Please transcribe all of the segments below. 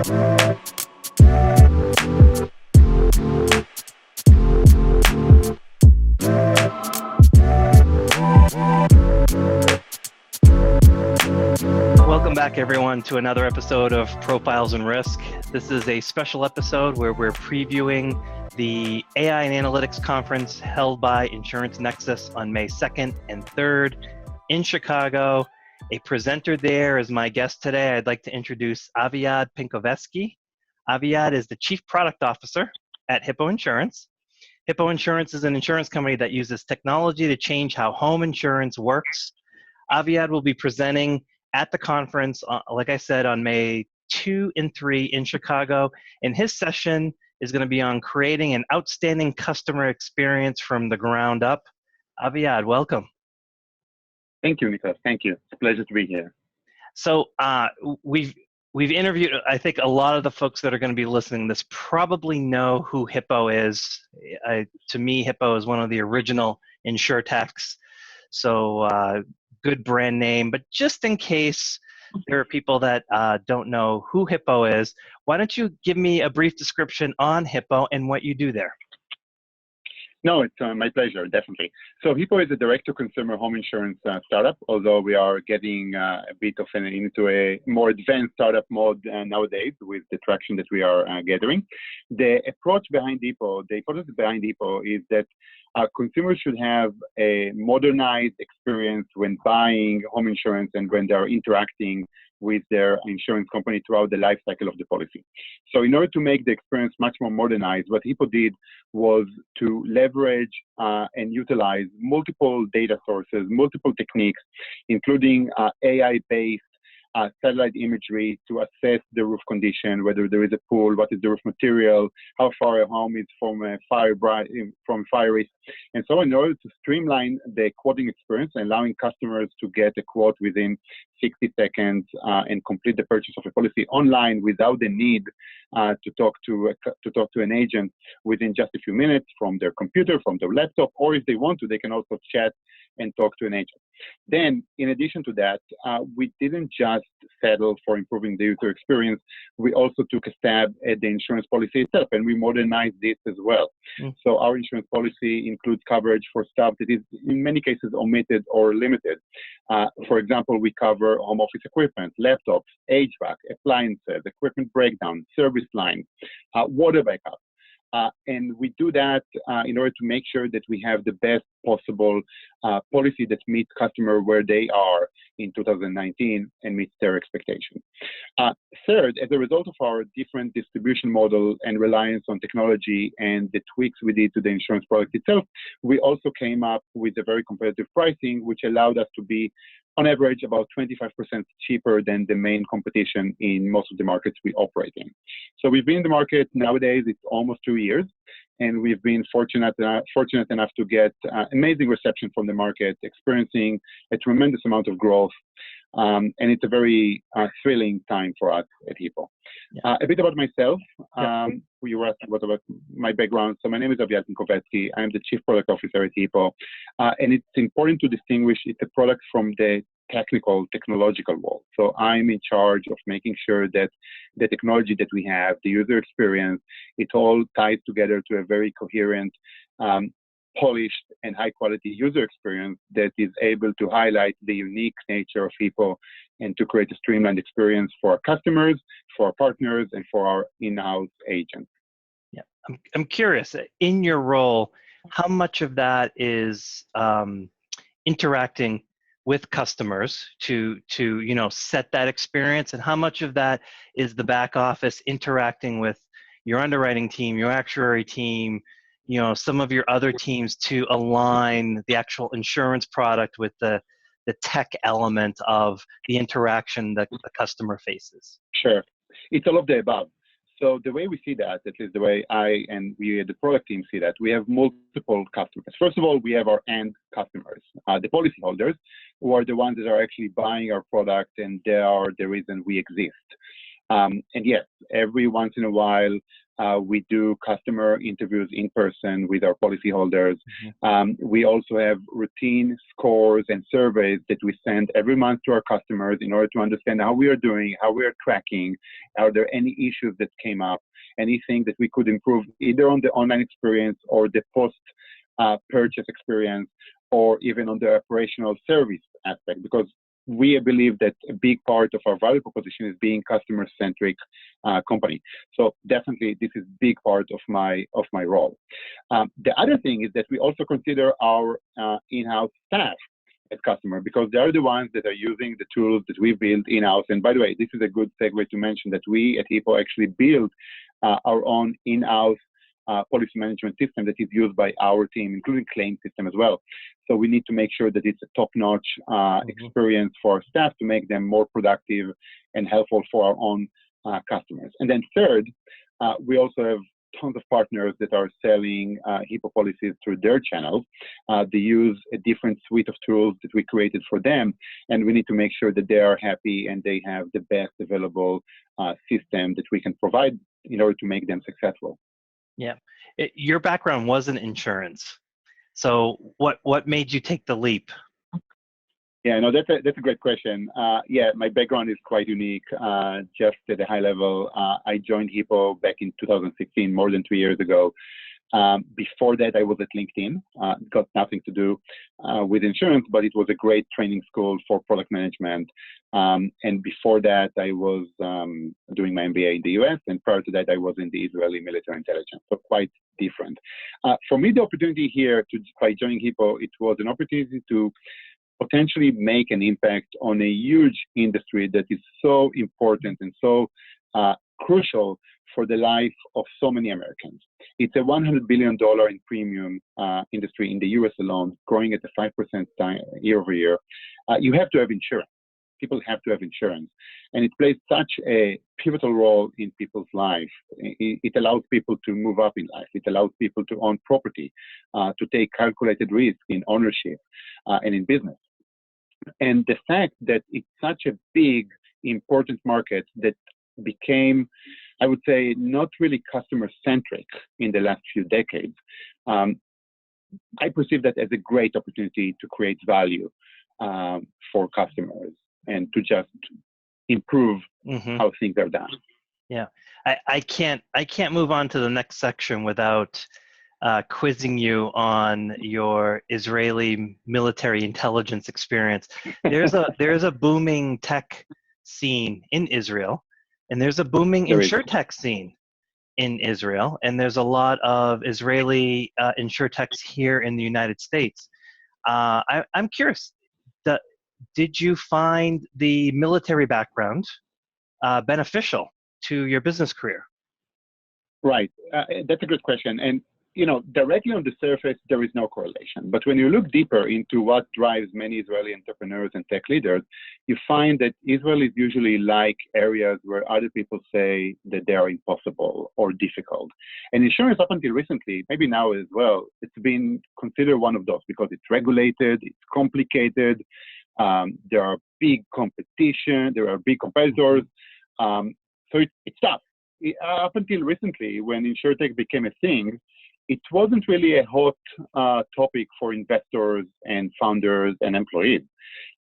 Welcome back, everyone, to another episode of Profiles and Risk. This is a special episode where we're previewing the AI and Analytics Conference held by Insurance Nexus on May 2nd and 3rd in Chicago. A presenter there is my guest today. I'd like to introduce Aviad Pinkovezky. Aviad is the Chief Product Officer at Hippo Insurance. Hippo Insurance is an insurance company that uses technology to change how home insurance works. Aviad will be presenting at the conference, like I said, on May 2 and 3 in Chicago. And his session is going to be on creating an outstanding customer experience from the ground up. Aviad, welcome. Thank you, Nicholas. Thank you. It's a pleasure to be here. So we've interviewed, I think a lot of the folks that are going to be listening to this probably know who Hippo is. To me, Hippo is one of the original insurtechs. So good brand name, but just in case there are people that don't know who Hippo is, why don't you give me a brief description on Hippo and what you do there? No, it's my pleasure, definitely. So Hippo is a direct-to-consumer home insurance startup, although we are getting a bit of into a more advanced startup mode nowadays with the traction that we are gathering. The approach behind Hippo, the hypothesis behind Hippo is that consumers should have a modernized experience when buying home insurance and when they're interacting with their insurance company throughout the life cycle of the policy. So in order to make the experience much more modernized, what Hippo did was to leverage and utilize multiple data sources, multiple techniques, including AI-based satellite imagery to assess the roof condition, whether there is a pool, what is the roof material, how far a home is from fire risk, and so on, in order to streamline the quoting experience, allowing customers to get a quote within 60 seconds and complete the purchase of a policy online without the need to talk to an agent within just a few minutes from their computer, from their laptop, or if they want to, they can also chat and talk to an agent. Then, in addition to that, we didn't just settle for improving the user experience. We also took a stab at the insurance policy itself, and we modernized this as well. So our insurance policy includes coverage for stuff that is, in many cases, omitted or limited. For example, we cover home office equipment, laptops, HVAC, appliances, equipment breakdown, service lines, water backup. And we do that in order to make sure that we have the best possible policy that meets customer where they are in 2019 and meets their expectations. Third, as a result of our different distribution model and reliance on technology and the tweaks we did to the insurance product itself, we also came up with a very competitive pricing, which allowed us to be on average about 25% cheaper than the main competition in most of the markets we operate in. So we've been in the market nowadays, it's almost 2 years, and we've been fortunate enough to get amazing reception from the market, experiencing a tremendous amount of growth, and it's a very thrilling time for us at Hippo. A bit about myself. You were asking about my background. So my name is Aviad Pinkovezky. I'm the Chief Product Officer at Hippo. And it's important to distinguish it's a product from the technological world. So I'm in charge of making sure that the technology that we have, the user experience, it all ties together to a very coherent, polished and high quality user experience that is able to highlight the unique nature of Hippo and to create a streamlined experience for our customers, for our partners, and for our in-house agents. Yeah, I'm curious, in your role, how much of that is interacting with customers to set that experience, and how much of that is the back office interacting with your underwriting team, your actuary team, some of your other teams to align the actual insurance product with the tech element of the interaction that the customer faces? Sure. It's all of the above. So the way we see that, at least the way I and we, the product team, see that, we have multiple customers. First of all, we have our end customers, the policyholders, who are the ones that are actually buying our product, and they are the reason we exist. And yes, every once in a while, we do customer interviews in person with our policyholders. We also have routine scores and surveys that we send every month to our customers in order to understand how we are doing, how we are tracking, are there any issues that came up, anything that we could improve either on the online experience or the post-purchase experience, or even on the operational service aspect, because we believe that a big part of our value proposition is being customer-centric company. So definitely, this is a big part of my role. The other thing is that we also consider our in-house staff as customer, because they are the ones that are using the tools that we build in-house. And by the way, this is a good segue to mention that we at Hippo actually build our own in-house policy management system that is used by our team, including claim system as well. So we need to make sure that it's a top-notch experience for our staff to make them more productive and helpful for our own customers. And then third, we also have tons of partners that are selling Hippo policies through their channels. They use a different suite of tools that we created for them, and we need to make sure that they are happy and they have the best available system that we can provide in order to make them successful. Yeah, your background was in insurance. So what made you take the leap? Yeah, no, that's a great question. Yeah, my background is quite unique. Just at a high level, I joined Hippo back in 2016, more than 2 years ago. Before that, I was at LinkedIn. It got nothing to do with insurance, but it was a great training school for product management. And before that, I was doing my MBA in the US, and prior to that, I was in the Israeli military intelligence, so quite different. For me, the opportunity here by joining Hippo, it was an opportunity to potentially make an impact on a huge industry that is so important and so crucial for the life of so many Americans. It's a $100 billion in premium industry in the US alone, growing at a 5% year over year. You have to have insurance. People have to have insurance. And it plays such a pivotal role in people's life. It allows people to move up in life. It allows people to own property, to take calculated risk in ownership and in business. And the fact that it's such a big, important market that became, I would say, not really customer-centric in the last few decades, I perceive that as a great opportunity to create value for customers and to just improve how things are done. Yeah, I can't move on to the next section without quizzing you on your Israeli military intelligence experience. There's a booming tech scene in Israel, and there's a booming insurtech scene in Israel, and there's a lot of Israeli insurtechs here in the United States. I'm curious, did you find the military background beneficial to your business career? Right. That's a good question. And directly on the surface, there is no correlation. But when you look deeper into what drives many Israeli entrepreneurs and tech leaders, you find that Israel is usually like areas where other people say that they are impossible or difficult. And insurance, up until recently, maybe now as well, it's been considered one of those because it's regulated, it's complicated, there are big competition, there are big competitors. So it's tough. Up until recently, when insurtech became a thing, it wasn't really a hot topic for investors and founders and employees.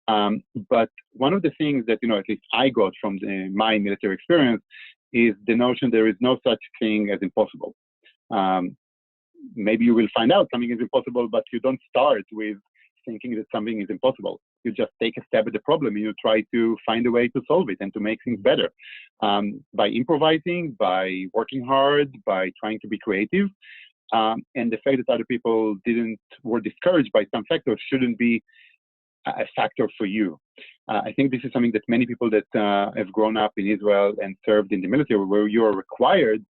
But one of the things that, at least I got from my military experience is the notion there is no such thing as impossible. Maybe you will find out something is impossible, but you don't start with thinking that something is impossible. You just take a stab at the problem and you try to find a way to solve it and to make things better. By improvising, by working hard, by trying to be creative. And the fact that other people were discouraged by some factors shouldn't be a factor for you. I think this is something that many people that have grown up in Israel and served in the military, where you are required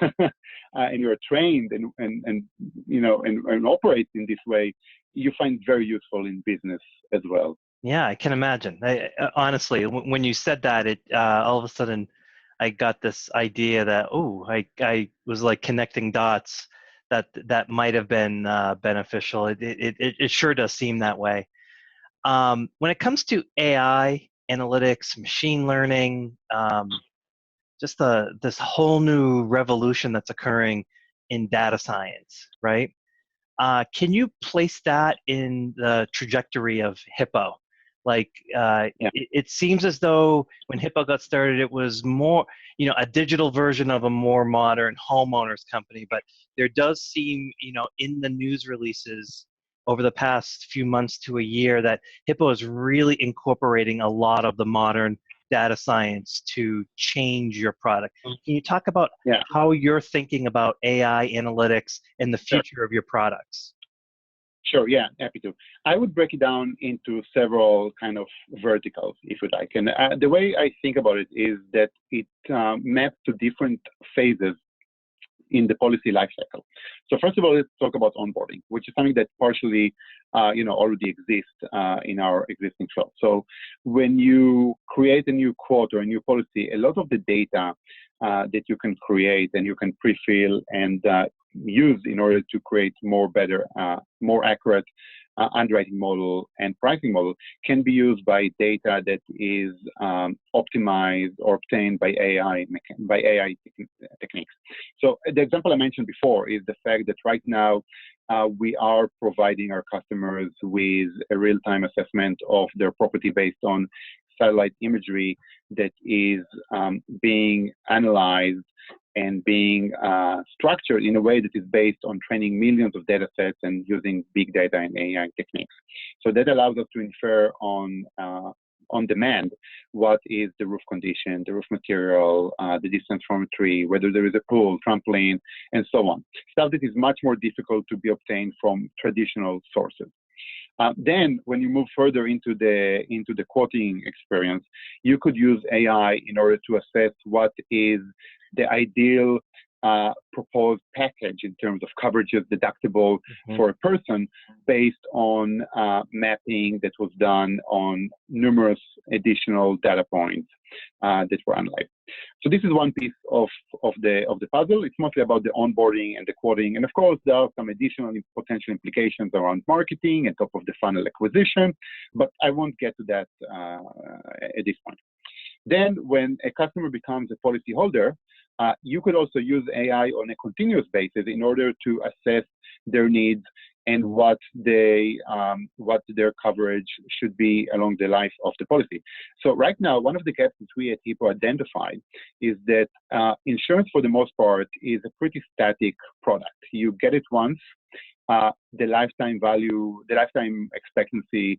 and you're trained and operate in this way, you find very useful in business as well. Yeah, I can imagine. Honestly, when you said that, it all of a sudden I got this idea that I was like connecting dots that might have been beneficial. It sure does seem that way. When it comes to AI, analytics, machine learning, just this whole new revolution that's occurring in data science, right? Can you place that in the trajectory of Hippo? Like, Yeah. it seems as though when Hippo got started, it was more, a digital version of a more modern homeowners company. But there does seem, in the news releases over the past few months to a year that Hippo is really incorporating a lot of the modern data science to change your product. Can you talk about Yeah. how you're thinking about AI analytics and the Sure. future of your products? Sure. Yeah. Happy to. I would break it down into several kind of verticals, if you like. And the way I think about it is that it maps to different phases in the policy lifecycle. So first of all, let's talk about onboarding, which is something that partially, already exists in our existing flow. So when you create a new quote or a new policy, a lot of the data that you can create and you can pre-fill and use in order to create more accurate underwriting model and pricing model can be used by data that is optimized or obtained by AI techniques. So the example I mentioned before is the fact that right now we are providing our customers with a real-time assessment of their property based on satellite imagery that is being analyzed and being structured in a way that is based on training millions of data sets and using big data and AI techniques. So that allows us to infer on demand what is the roof condition, the roof material, the distance from a tree, whether there is a pool, trampoline, and so on. Stuff that is much more difficult to be obtained from traditional sources. Then, when you move further into the quoting experience, you could use AI in order to assess what is the ideal proposed package in terms of coverages deductible for a person based on mapping that was done on numerous additional data points that were analyzed. So this is one piece of the puzzle. It's mostly about the onboarding and the quoting, and of course there are some additional potential implications around marketing and top of the funnel acquisition, but I won't get to that at this point. Then, when a customer becomes a policyholder, you could also use AI on a continuous basis in order to assess their needs and what their coverage should be along the life of the policy. So right now, one of the gaps that we at Hippo identified is that insurance, for the most part, is a pretty static product. You get it once. The lifetime value, the lifetime expectancy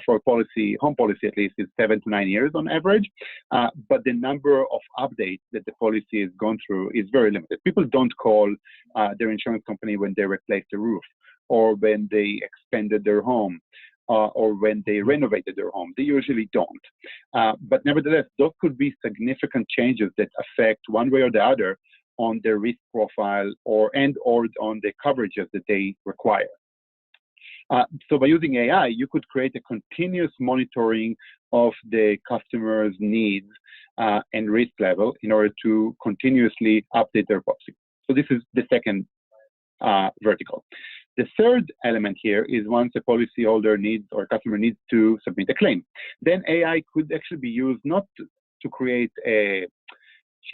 for a policy, home policy at least, is 7 to 9 years on average. But the number of updates that the policy has gone through is very limited. People don't call their insurance company when they replaced the roof, or when they expanded their home, or when they renovated their home. They usually don't. But nevertheless, those could be significant changes that affect one way or the other on their risk profile or on the coverages that they require. So by using AI, you could create a continuous monitoring of the customer's needs and risk level in order to continuously update their policy. So this is the second vertical. The third element here is once a policyholder needs or a customer needs to submit a claim, then AI could actually be used not to create a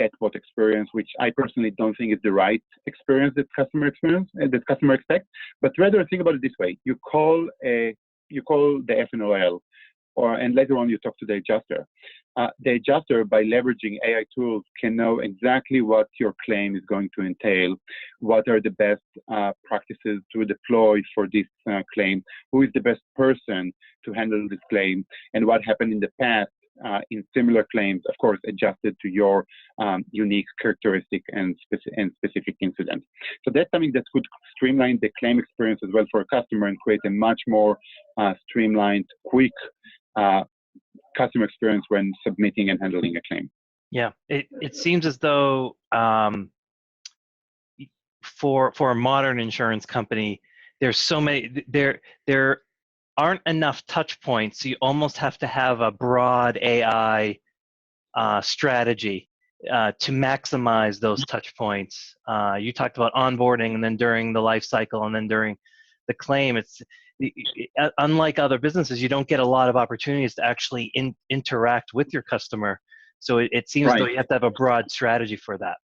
chatbot experience, which I personally don't think is the right experience that customer expects, but rather think about it this way: you call the FNOL, and later on you talk to the adjuster. The adjuster, by leveraging AI tools, can know exactly what your claim is going to entail, what are the best practices to deploy for this claim, who is the best person to handle this claim, and what happened in the past in similar claims, of course, adjusted to your unique characteristic and specific incident. So that's something that could streamline the claim experience as well for a customer and create a much more streamlined, quick customer experience when submitting and handling a claim. Yeah, it seems as though for a modern insurance company, there's so many there aren't enough touch points. So you almost have to have a broad AI strategy to maximize those touch points. You talked about onboarding, and then during the life cycle, and then during the claim. Unlike other businesses, you don't get a lot of opportunities to actually interact with your customer So it seems though you have to have a broad strategy for that.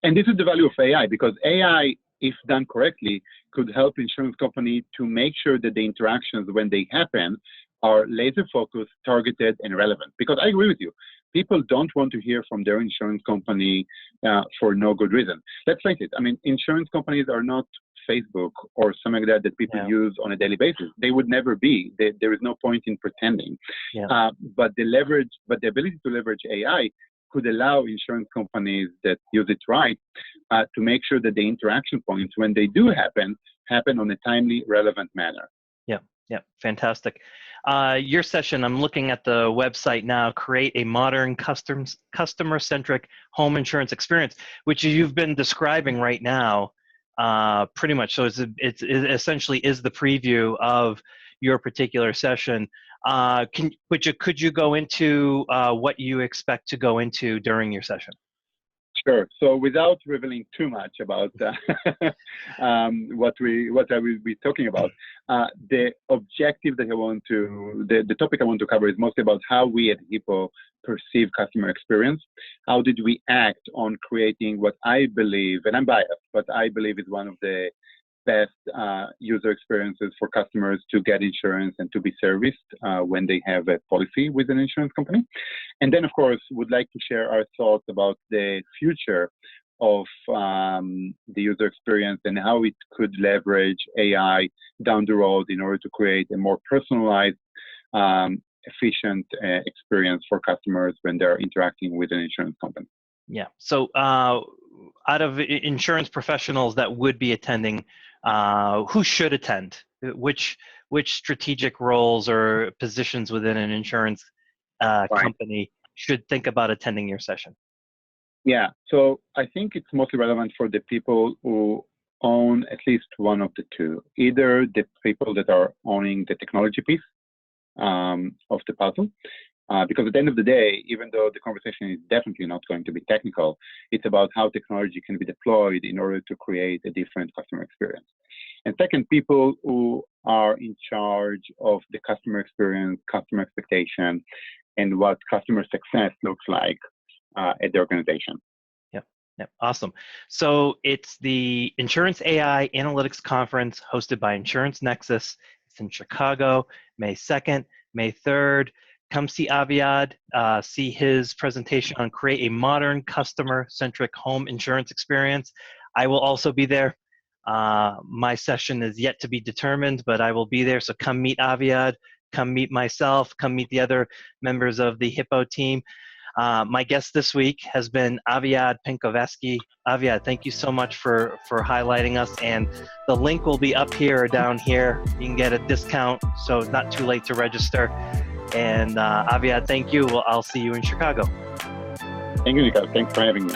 And this is the value of AI, because AI, if done correctly, could help insurance company to make sure that the interactions, when they happen, are laser focused, targeted, and relevant. Because I agree with you, people don't want to hear from their insurance company for no good reason. Let's face it. I mean, insurance companies are not Facebook or something like that people use on a daily basis. They would never be. There is no point in pretending. But the ability to leverage AI could allow insurance companies that use it right to make sure that the interaction points, when they do happen on a timely, relevant manner. Yeah, fantastic. Your session, I'm looking at the website now, create a modern customer-centric home insurance experience, which you've been describing right now, pretty much. So it essentially is the preview of your particular session. Could you go into what you expect to go into during your session? Sure. So without revealing too much about what I will be talking about, the objective that the topic I want to cover is mostly about how we at Hippo perceive customer experience. How did we act on creating what I believe, and I'm biased, but I believe is one of the best user experiences for customers to get insurance and to be serviced when they have a policy with an insurance company. And then, of course, would like to share our thoughts about the future of the user experience and how it could leverage AI down the road in order to create a more personalized, efficient experience for customers when they're interacting with an insurance company. Yeah. So out of insurance professionals that would be attending, who should attend? Which strategic roles or positions within an insurance company should think about attending your session? Yeah, so I think it's mostly relevant for the people who own at least one of the two. Either the people that are owning the technology piece of the puzzle, because at the end of the day, even though the conversation is definitely not going to be technical, it's about how technology can be deployed in order to create a different customer experience. And second, people who are in charge of the customer experience, customer expectation, and what customer success looks like at the organization. Yep, awesome. So it's the Insurance AI Analytics Conference hosted by Insurance Nexus. It's in Chicago, May 2nd, May 3rd. Come see Aviad, see his presentation on create a modern customer-centric home insurance experience. I will also be there. My session is yet to be determined, but I will be there. So come meet Aviad, come meet myself, come meet the other members of the Hippo team. My guest this week has been Aviad Pinkovezky. Aviad, thank you so much for highlighting us. And the link will be up here or down here. You can get a discount, so it's not too late to register. And Aviad, thank you. Well, I'll see you in Chicago. Thank you, Nico. Thanks for having me.